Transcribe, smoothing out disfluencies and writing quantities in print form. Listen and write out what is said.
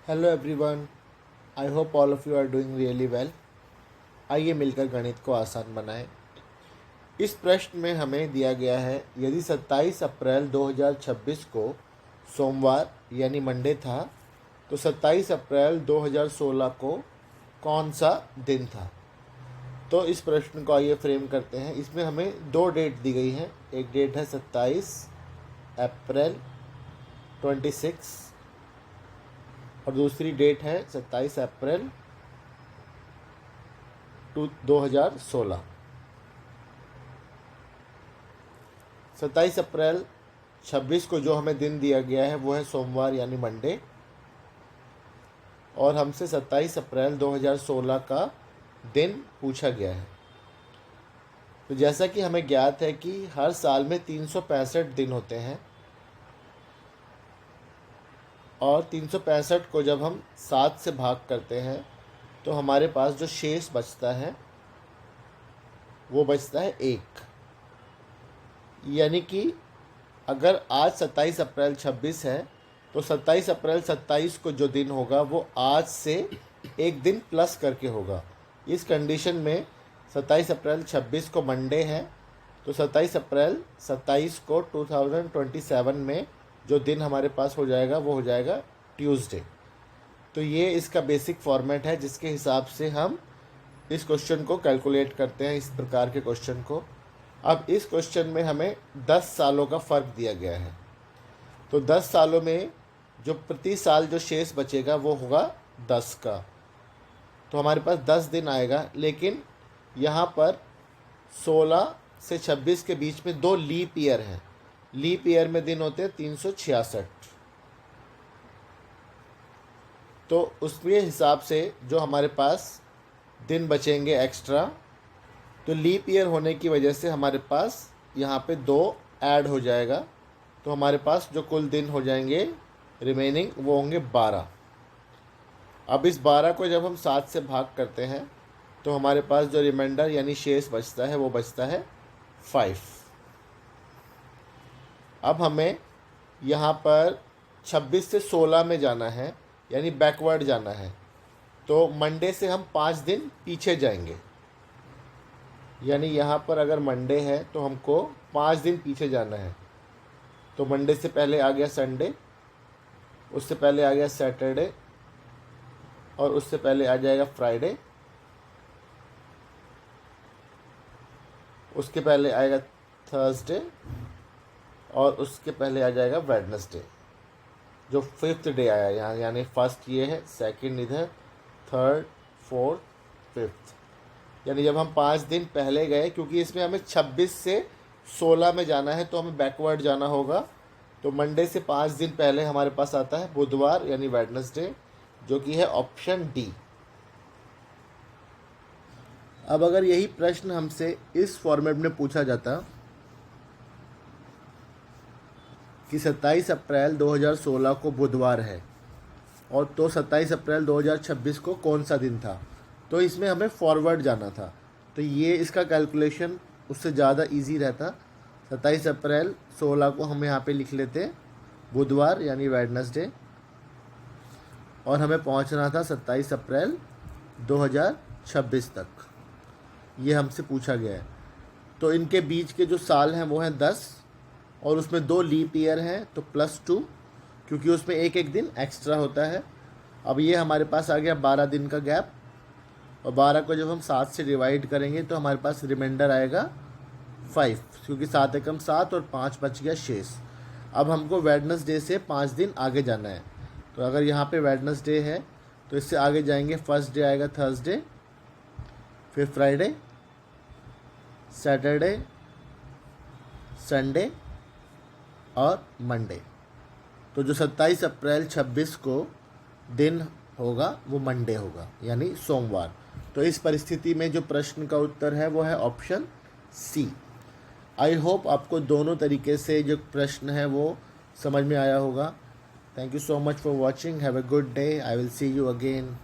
Hello everyone, I hope all of you are doing really well. आइए मिलकर गणित को आसान बनाएं। इस प्रश्न में हमें दिया गया है, यदि 27 अप्रैल 2026 को सोमवार यानी मंडे था तो 27 अप्रैल 2016 को कौन सा दिन था। तो इस प्रश्न को आइए फ्रेम करते हैं। इसमें हमें दो डेट दी गई हैं। एक डेट है 27 अप्रैल 26 और दूसरी डेट है 27 अप्रैल 2016। 27 अप्रैल 26 को जो हमें दिन दिया गया है वो है सोमवार यानी मंडे, और हमसे 27 अप्रैल 2016 का दिन पूछा गया है। तो जैसा कि हमें ज्ञात है कि हर साल में 365 दिन होते हैं, और 365 को जब हम 7 से भाग करते हैं तो हमारे पास जो शेष बचता है वो बचता है 1। यानी कि अगर आज 27 अप्रैल 26 है तो 27 अप्रैल 27 को जो दिन होगा वो आज से एक दिन प्लस करके होगा। इस कंडीशन में 27 अप्रैल 26 को मंडे है तो 27 अप्रैल 27 को 2027 में जो दिन हमारे पास हो जाएगा वो हो जाएगा ट्यूसडे। तो ये इसका बेसिक फॉर्मेट है जिसके हिसाब से हम इस क्वेश्चन को कैलकुलेट करते हैं, इस प्रकार के क्वेश्चन को। अब इस क्वेश्चन में हमें 10 सालों का फ़र्क दिया गया है। तो 10 सालों में जो प्रति साल जो शेष बचेगा वो होगा 10 का। तो हमारे पास 10 दिन आएगा, लेकिन यहाँ पर 16 से 26 के बीच में 2 लीप ईयर हैं। लीप ईयर में दिन होते हैं 366। तो उसके हिसाब से जो हमारे पास दिन बचेंगे एक्स्ट्रा, तो लीप ईयर होने की वजह से हमारे पास यहाँ पे 2 ऐड हो जाएगा। तो हमारे पास जो कुल दिन हो जाएंगे रिमेनिंग वो होंगे 12। अब इस 12 को जब हम 7 से भाग करते हैं तो हमारे पास जो रिमाइंडर यानी शेष बचता है वो बचता है 5। अब हमें यहाँ पर 26 से 16 में जाना है, यानी बैकवर्ड जाना है। तो मंडे से हम 5 दिन पीछे जाएंगे, यानी यहाँ पर अगर मंडे है तो हमको 5 दिन पीछे जाना है। तो मंडे से पहले आ गया संडे, उससे पहले आ गया सैटरडे, और उससे पहले आ जाएगा फ्राइडे, उसके पहले आएगा थर्सडे, और उसके पहले आ जाएगा वेडनेसडे। जो 5th डे आया यहाँ, यानी फर्स्ट ये है, सेकंड इधर, थर्ड, फोर्थ, 5th। यानी जब हम 5 दिन पहले गए, क्योंकि इसमें हमें 26 से 16 में जाना है तो हमें बैकवर्ड जाना होगा। तो मंडे से 5 दिन पहले हमारे पास आता है बुधवार यानी वेडनेसडे, जो कि है ऑप्शन डी। अब अगर यही प्रश्न हमसे इस फॉर्मेट में पूछा जाता कि 27 अप्रैल 2016 को बुधवार है, और तो 27 अप्रैल 2026 को कौन सा दिन था, तो इसमें हमें फॉरवर्ड जाना था। तो ये इसका कैलकुलेशन उससे ज़्यादा इजी रहता। 27 अप्रैल 16 को हम यहाँ पे लिख लेते बुधवार यानी वेडनेसडे, और हमें पहुँचना था 27 अप्रैल 2026 तक। ये हमसे पूछा गया है। तो इनके बीच के जो साल हैं वो हैं 10, और उसमें 2 लीप ईयर हैं तो +2, क्योंकि उसमें एक एक दिन एक्स्ट्रा होता है। अब ये हमारे पास आ गया 12 दिन का गैप, और 12 को जब हम 7 से डिवाइड करेंगे तो हमारे पास रिमाइंडर आएगा 5, क्योंकि 7 एकम 7 और 5 बच गया शेष। अब हमको वेडनेसडे से 5 दिन आगे जाना है। तो अगर यहाँ पे वेडनेसडे है तो इससे आगे जाएंगे, फर्स्ट डे आएगा थर्सडे, फिर फ्राइडे, सैटरडे, संडे और मंडे। तो जो 27 अप्रैल 26 को दिन होगा वो मंडे होगा, यानी सोमवार। तो इस परिस्थिति में जो प्रश्न का उत्तर है वो है ऑप्शन सी। आई होप आपको दोनों तरीके से जो प्रश्न है वो समझ में आया होगा। Thank you so much for watching. Have a good day. I will see you again.